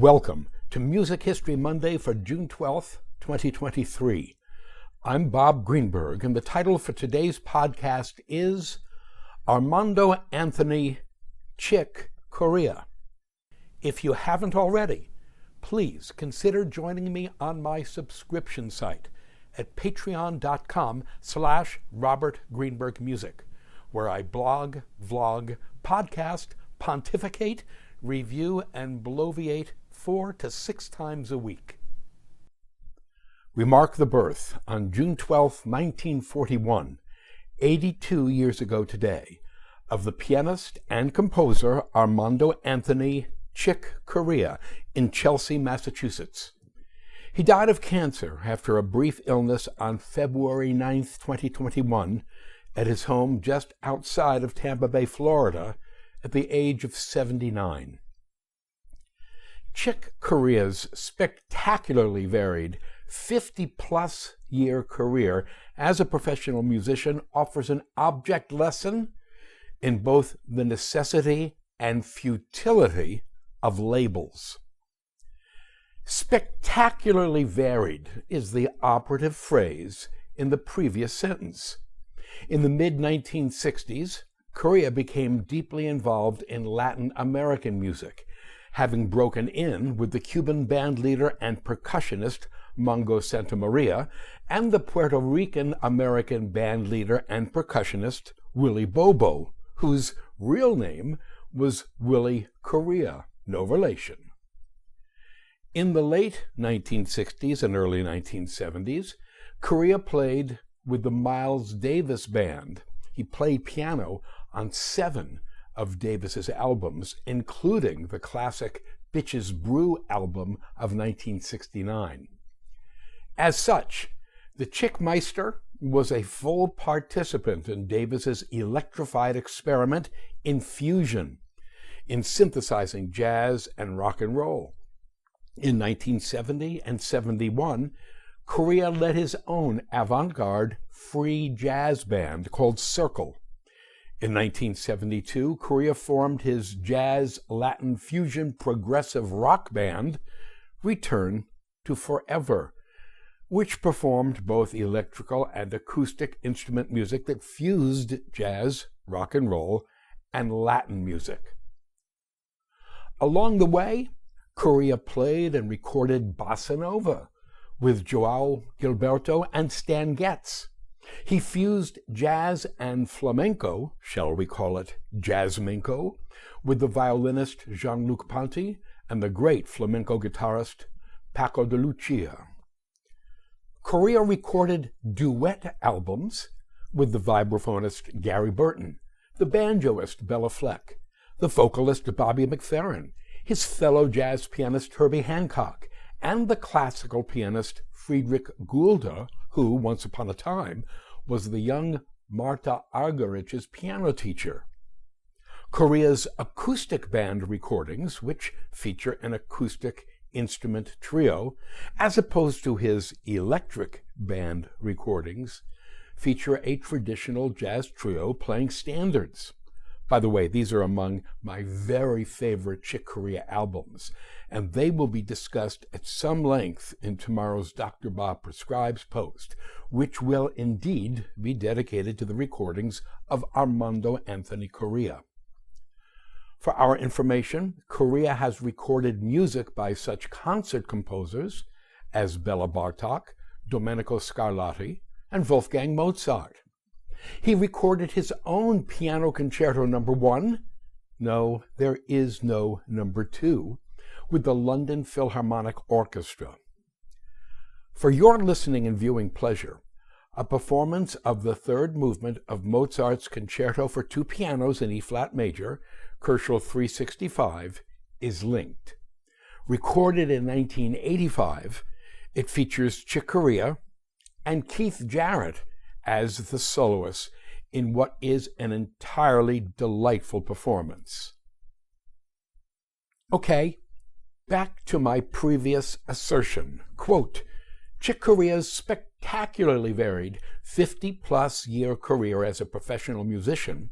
Welcome to Music History Monday for June 12th, 2023. I'm Bob Greenberg, and the title for today's podcast is Armando Anthony, Chick Corea. If you haven't already, please consider joining me on my subscription site at patreon.com/RobertGreenbergMusic, where I blog, vlog, podcast, pontificate, review, and bloviate 4 to 6 times a week. We mark the birth on June 12, 1941, 82 years ago today, of the pianist and composer Armando Anthony, Chick Corea, in Chelsea, Massachusetts. He died of cancer after a brief illness on February 9, 2021, at his home just outside of Tampa Bay, Florida, at the age of 79. Chick Corea's spectacularly varied 50-plus year career as a professional musician offers an object lesson in both the necessity and futility of labels. Spectacularly varied is the operative phrase in the previous sentence. In the mid-1960s, Corea became deeply involved in Latin American music, having broken in with the Cuban bandleader and percussionist Mongo Santamaria and the Puerto Rican-American bandleader and percussionist Willie Bobo, whose real name was Willie Correa, no relation. In the late 1960s and early 1970s, Corea played with the Miles Davis Band. He played piano on 7 of Davis's albums, including the classic Bitches Brew album of 1969. As such, the Chick-Meister was a full participant in Davis's electrified experiment in fusion, in synthesizing jazz and rock and roll. In 1970 and 71, Corea led his own avant-garde free jazz band called Circle. In 1972, Corea formed his jazz Latin fusion progressive rock band, Return to Forever, which performed both electrical and acoustic instrument music that fused jazz, rock and roll, and Latin music. Along the way, Corea played and recorded bossa nova with Joao Gilberto and Stan Getz. He fused jazz and flamenco, shall we call it jazzmenco, with the violinist Jean-Luc Ponty and the great flamenco guitarist Paco de Lucia. Corea recorded duet albums with the vibraphonist Gary Burton, the banjoist Bella Fleck, the vocalist Bobby McFerrin, his fellow jazz pianist Herbie Hancock, and the classical pianist Friedrich Gulda, who, once upon a time, was the young Marta Argerich's piano teacher. Corea's acoustic band recordings, which feature an acoustic instrument trio, as opposed to his electric band recordings, feature a traditional jazz trio playing standards. By the way, these are among my very favorite Chick Corea albums, and they will be discussed at some length in tomorrow's Dr. Bob Prescribes post, which will indeed be dedicated to the recordings of Armando Anthony Corea. For our information, Corea has recorded music by such concert composers as Bela Bartok, Domenico Scarlatti, and Wolfgang Mozart. He recorded his own Piano Concerto No. 1, no, there is no No. 2, with the London Philharmonic Orchestra. For your listening and viewing pleasure, a performance of the third movement of Mozart's Concerto for 2 pianos in E-flat major, Koschel 365, is linked. Recorded in 1985, it features Chick Corea and Keith Jarrett as the soloist in what is an entirely delightful performance. Okay, back to my previous assertion. Quote, Chick Corea's spectacularly varied 50-plus year career as a professional musician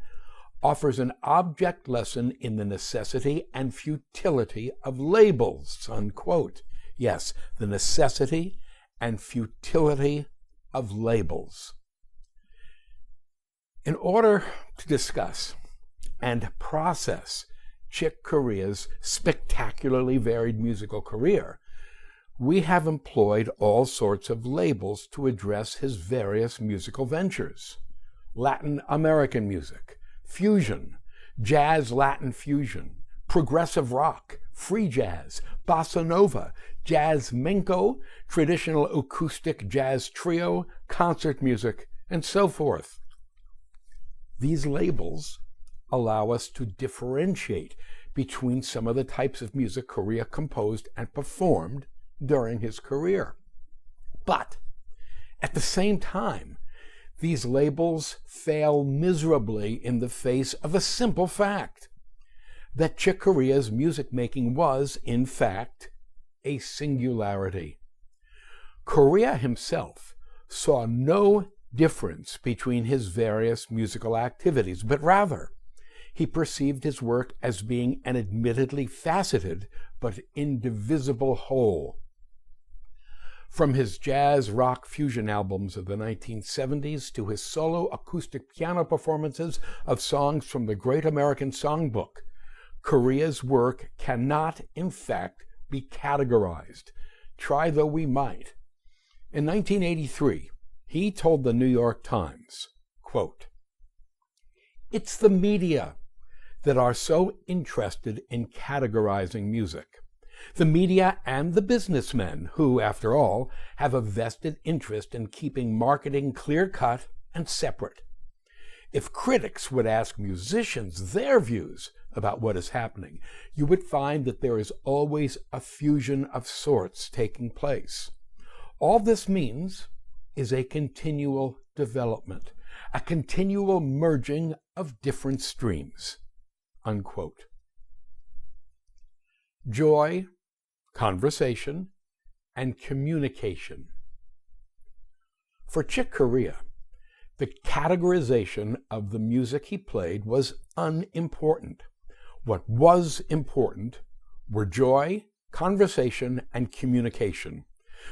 offers an object lesson in the necessity and futility of labels, unquote. Yes, the necessity and futility of labels. In order to discuss and process Chick Corea's spectacularly varied musical career, we have employed all sorts of labels to address his various musical ventures. Latin American music, fusion, jazz Latin fusion, progressive rock, free jazz, bossa nova, jazz menco, traditional acoustic jazz trio, concert music, and so forth. These labels allow us to differentiate between some of the types of music Correa composed and performed during his career. But at the same time, these labels fail miserably in the face of a simple fact, that Chick Corea's music making was, in fact, a singularity. Correa himself saw no difference between his various musical activities, but rather he perceived his work as being an admittedly faceted but indivisible whole. From his jazz rock fusion albums of the 1970s to his solo acoustic piano performances of songs from the Great American Songbook, Correa's work cannot, in fact, be categorized, try though we might. In 1983, he told the New York Times, quote, "It's the media that are so interested in categorizing music. The media and the businessmen who, after all, have a vested interest in keeping marketing clear-cut and separate. If critics would ask musicians their views about what is happening, you would find that there is always a fusion of sorts taking place. All this means is a continual development, a continual merging of different streams." Unquote. Joy, conversation, and communication. For Chick Corea, the categorization of the music he played was unimportant. What was important were joy, conversation, and communication.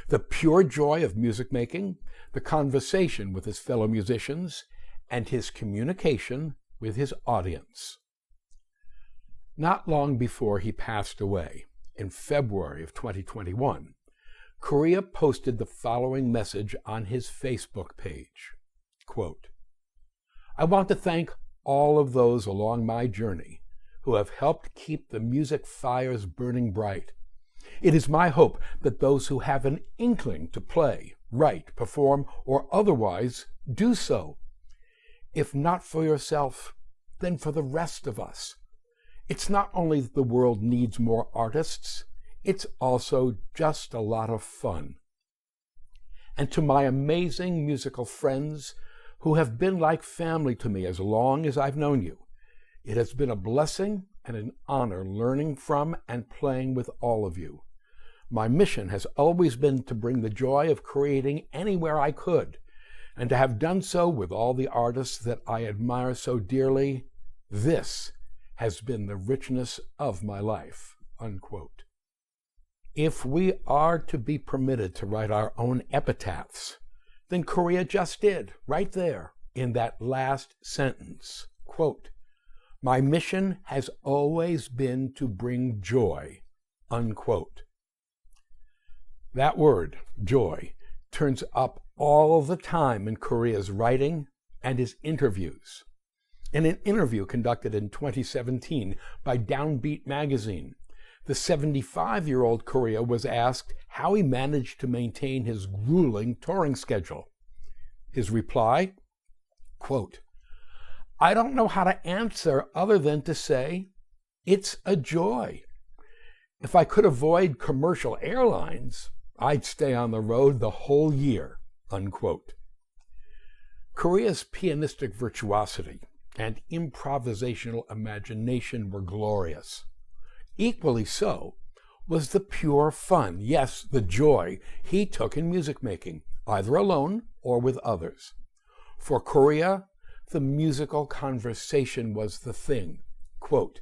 The pure joy of music making, the conversation with his fellow musicians, and his communication with his audience. Not long before he passed away, in February of 2021, Correa posted the following message on his Facebook page, quote, "I want to thank all of those along my journey who have helped keep the music fires burning bright. It is my hope that those who have an inkling to play, write, perform, or otherwise do so. If not for yourself, then for the rest of us. It's not only that the world needs more artists, it's also just a lot of fun. And to my amazing musical friends who have been like family to me as long as I've known you, it has been a blessing and an honor learning from and playing with all of you. My mission has always been to bring the joy of creating anywhere I could, and to have done so with all the artists that I admire so dearly. This has been the richness of my life." Unquote. If we are to be permitted to write our own epitaphs, then Correa just did, right there, in that last sentence, quote, "My mission has always been to bring joy," unquote. That word, joy, turns up all the time in Correa's writing and his interviews. In an interview conducted in 2017 by Downbeat magazine, the 75-year-old Correa was asked how he managed to maintain his grueling touring schedule. His reply, quote, "I don't know how to answer other than to say, it's a joy. If I could avoid commercial airlines, I'd stay on the road the whole year," unquote. Correa's pianistic virtuosity and improvisational imagination were glorious. Equally so was the pure fun, yes, the joy he took in music making, either alone or with others. For Correa, the musical conversation was the thing. Quote,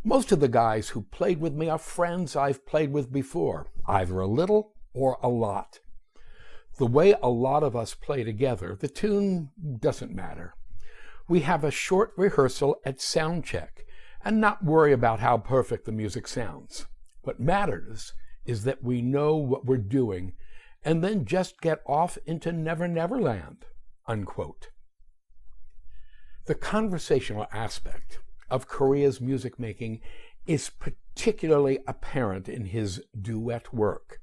most of the guys who played with me are friends I've played with before, either a little or a lot. The way a lot of us play together, the tune doesn't matter. We have a short rehearsal at sound check and not worry about how perfect the music sounds. What matters is that we know what we're doing and then just get off into Never Never Land, unquote. The conversational aspect of Correa's music making is particularly apparent in his duet work.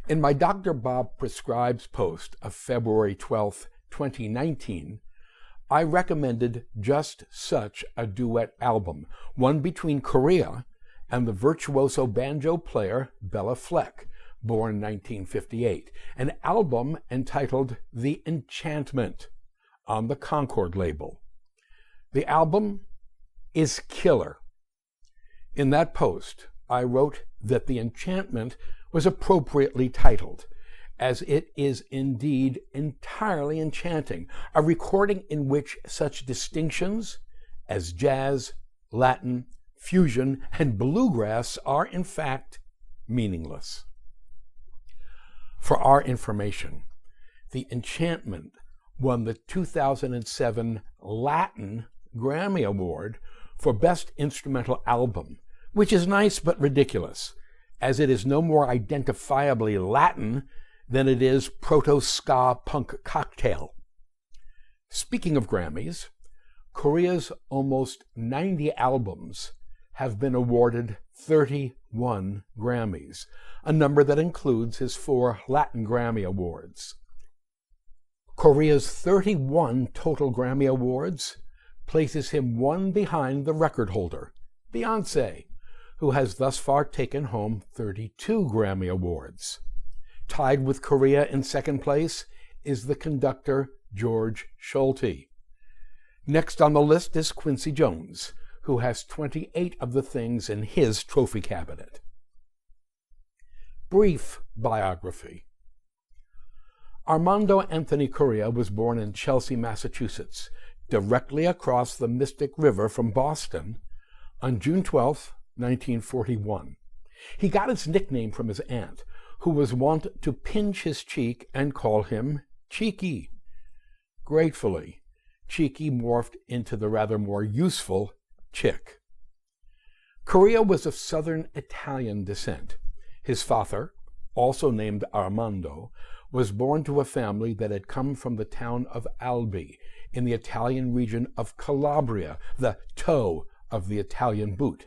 In my Dr. Bob Prescribes post of February 12, 2019, I recommended just such a duet album, one between Correa and the virtuoso banjo player Bela Fleck, born 1958, an album entitled The Enchantment on the Concord label. The album is killer. In that post, I wrote that The Enchantment was appropriately titled, as it is indeed entirely enchanting, a recording in which such distinctions as jazz, Latin, fusion, and bluegrass are in fact meaningless. For our information, The Enchantment won the 2007 Latin Grammy Award for Best Instrumental Album, which is nice but ridiculous, as it is no more identifiably Latin than it is proto-ska punk cocktail. Speaking of Grammys, Correa's almost 90 albums have been awarded 31 Grammys, a number that includes his 4 Latin Grammy Awards. Correa's 31 total Grammy Awards places him one behind the record holder, Beyoncé, who has thus far taken home 32 Grammy Awards. Tied with Correa in second place is the conductor George Solti. Next on the list is Quincy Jones, who has 28 of the things in his trophy cabinet. Brief biography. Armando Anthony Correa was born in Chelsea, Massachusetts, directly across the Mystic River from Boston, on June 12, 1941. He got his nickname from his aunt, who was wont to pinch his cheek and call him Cheeky. Gratefully, Cheeky morphed into the rather more useful Chick. Correa was of Southern Italian descent. His father, also named Armando, was born to a family that had come from the town of Albi in the Italian region of Calabria, the toe of the Italian boot.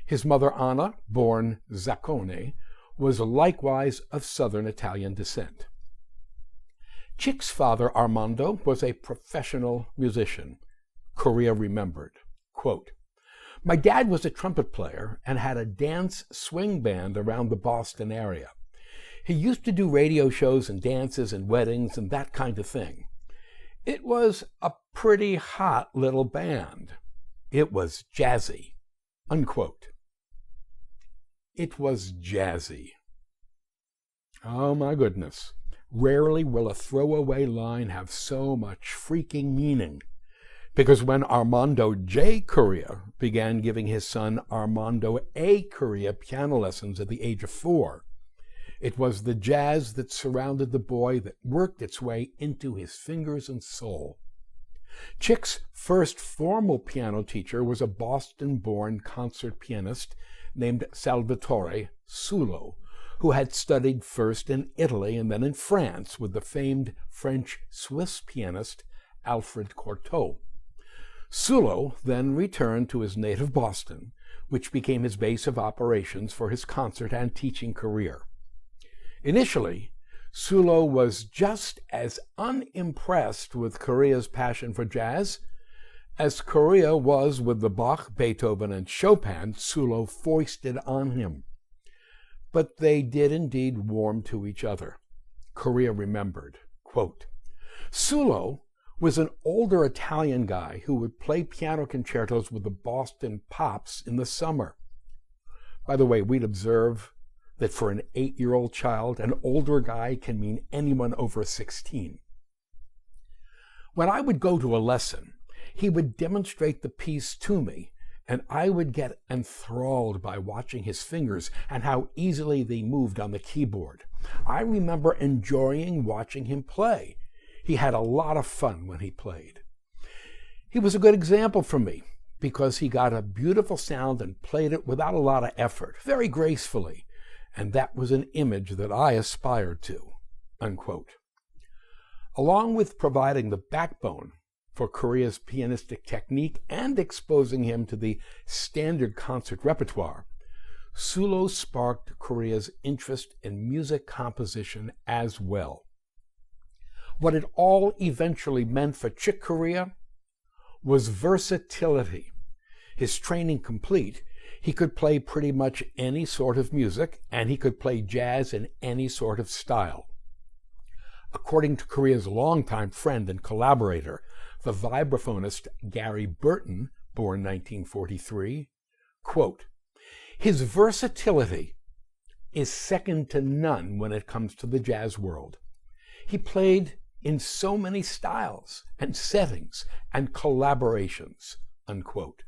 His mother Anna, born Zaccone, was likewise of Southern Italian descent. Chick's father, Armando, was a professional musician. Correa remembered, quote, "My dad was a trumpet player and had a dance swing band around the Boston area. He used to do radio shows and dances and weddings and that kind of thing. It was a pretty hot little band. It was jazzy," unquote. It was jazzy. Oh my goodness. Rarely will a throwaway line have so much freaking meaning. Because when Armando J. Correa began giving his son Armando A. Correa piano lessons at the age of 4, it was the jazz that surrounded the boy that worked its way into his fingers and soul. Chick's first formal piano teacher was a Boston-born concert pianist named Salvatore Sulo, who had studied first in Italy and then in France with the famed French-Swiss pianist Alfred Cortot. Sulo then returned to his native Boston, which became his base of operations for his concert and teaching career. Initially, Sulo was just as unimpressed with Correa's passion for jazz as Correa was with the Bach, Beethoven, and Chopin Sulo foisted on him. But they did indeed warm to each other. Correa remembered, quote, "Sulo was an older Italian guy who would play piano concertos with the Boston Pops in the summer. By the way, we'd observe that for an 8-year-old child, an older guy can mean anyone over 16. When I would go to a lesson, he would demonstrate the piece to me, and I would get enthralled by watching his fingers and how easily they moved on the keyboard. I remember enjoying watching him play. He had a lot of fun when he played. He was a good example for me because he got a beautiful sound and played it without a lot of effort, very gracefully, and that was an image that I aspired to." Unquote. Along with providing the backbone for Correa's pianistic technique and exposing him to the standard concert repertoire, Sulo sparked Correa's interest in music composition as well. What it all eventually meant for Chick Corea was versatility. His training complete, he could play pretty much any sort of music, and he could play jazz in any sort of style. According to Corea's longtime friend and collaborator, the vibraphonist Gary Burton, born 1943, quote, "His versatility is second to none when it comes to the jazz world. He played in so many styles and settings and collaborations." Unquote.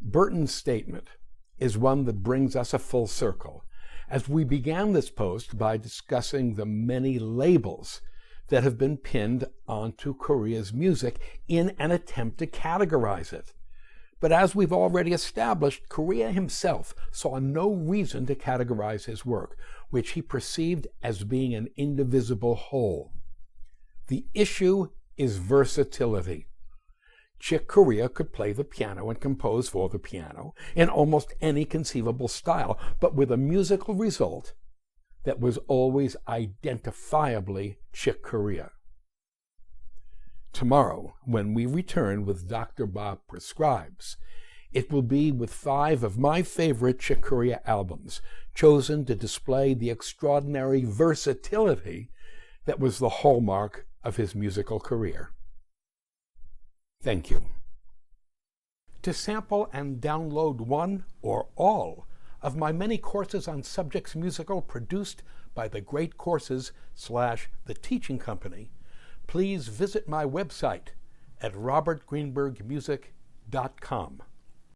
Burton's statement is one that brings us a full circle, as we began this post by discussing the many labels that have been pinned onto Corea's music in an attempt to categorize it. But as we've already established, Correa himself saw no reason to categorize his work, which he perceived as being an indivisible whole. The issue is versatility. Chick Corea could play the piano and compose for the piano in almost any conceivable style, but with a musical result that was always identifiably Chick Corea. Tomorrow, when we return with Dr. Bob Prescribes, it will be with 5 of my favorite Chick Corea albums, chosen to display the extraordinary versatility that was the hallmark of his musical career. Thank you. To sample and download one or all of my many courses on subjects musical produced by the Great Courses/The Teaching Company, please visit my website at robertgreenbergmusic.com.